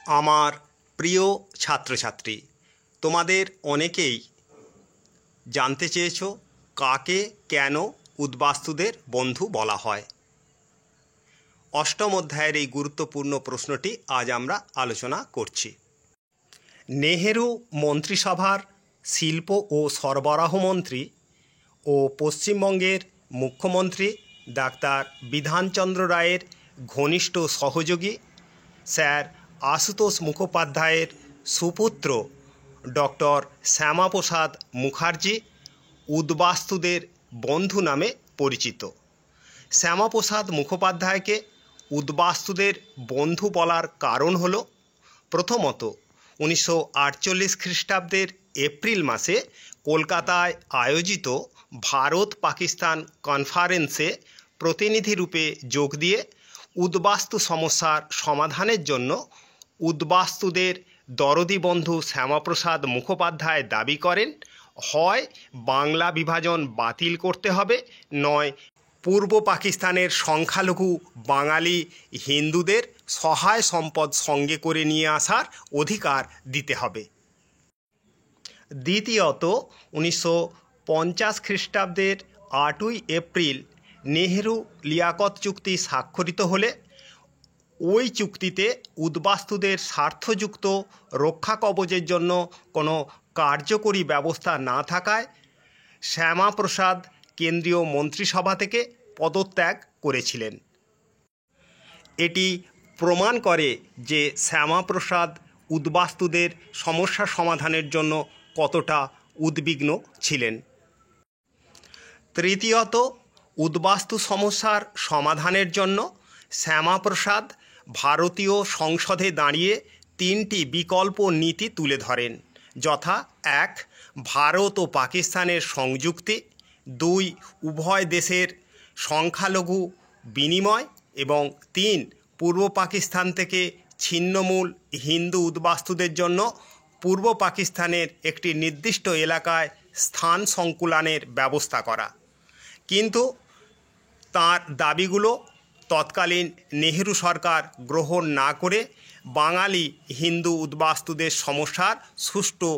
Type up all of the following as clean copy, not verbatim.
আমার প্রিয় ছাত্রছাত্রী, তোমাদের অনেকেই জানতে চেয়েছো কাকে কেন উদ্বাস্তুদের বন্ধু বলা হয়। অষ্টম অধ্যায়ের এই গুরুত্বপূর্ণ প্রশ্নটি আজ আমরা আলোচনা করছি। নেহেরু মন্ত্রিসভার শিল্প ও সরবরাহ মন্ত্রী ও পশ্চিমবঙ্গের মুখ্যমন্ত্রী ডাক্তার বিধানচন্দ্র রায়ের ঘনিষ্ঠ সহযোগী স্যার আশুতোষ মুখোপাধ্যায়ের সুপুত্র ডক্টর শ্যামাপ্রসাদ মুখার্জি উদ্বাস্তুদের বন্ধু নামে পরিচিত। শ্যামাপ্রসাদ মুখোপাধ্যায়কে উদ্বাস্তুদের বন্ধু বলার কারণ হল, প্রথমত 1948 খ্রিস্টাব্দের এপ্রিল মাসে কলকাতায় আয়োজিত ভারত পাকিস্তান কনফারেন্সে প্রতিনিধিরূপে যোগ দিয়ে উদ্বাস্তু সমস্যার সমাধানের জন্য উদ্বাস্তুদের দরদি বন্ধু শ্যামাপ্রসাদ মুখোপাধ্যায় দাবি করেন, হয় বাংলা বিভাজন বাতিল করতে হবে, নয় পূর্ব পাকিস্তানের সংখ্যালঘু বাঙালি হিন্দুদের সহায় সম্পদ সঙ্গে করে নিয়ে আসার অধিকার দিতে হবে। দ্বিতীয়ত 1950 খ্রিস্টাব্দের 8ই এপ্রিল নেহেরু লিয়াকত চুক্তি স্বাক্ষরিত হলে ওই চুক্তিতে উদ্বাস্তুদের স্বার্থযুক্ত রক্ষা কবচের জন্য কোনো কার্যকরী ব্যবস্থা না থাকায় শ্যামাপ্রসাদ কেন্দ্রীয় মন্ত্রিসভা থেকে পদত্যাগ করেছিলেন। এটি প্রমাণ করে যে শ্যামাপ্রসাদ উদ্বাস্তুদের সমস্যা সমাধানের জন্য কতটা উদ্বিগ্ন ছিলেন। তৃতীয়ত, উদ্বাস্তু সমস্যার সমাধানের জন্য শ্যামাপ্রসাদ ভারতীয় সংসদে দাঁড়িয়ে 3টি বিকল্প নীতি তুলে ধরেন, যথা 1. ভারত ও পাকিস্তানের সংযুক্তি, 2. উভয় দেশের সংখ্যালঘু বিনিময় এবং 3. পূর্ব পাকিস্তান থেকে ছিন্নমূল হিন্দু উদ্বাস্তুদের জন্য পূর্ব পাকিস্তানের একটি নির্দিষ্ট এলাকায় স্থান সংকুলানের ব্যবস্থা করা। কিন্তু তাঁর দাবিগুলো তৎকালীন নেহেরু সরকার গ্রহণ না করে বাঙালি হিন্দু উদ্বাস্তুদের সমস্যার সুষ্ঠু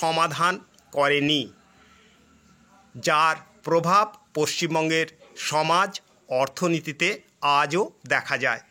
সমাধান করেনি, যার প্রভাব পশ্চিমবঙ্গের সমাজ অর্থনীতিতে আজও দেখা যায়।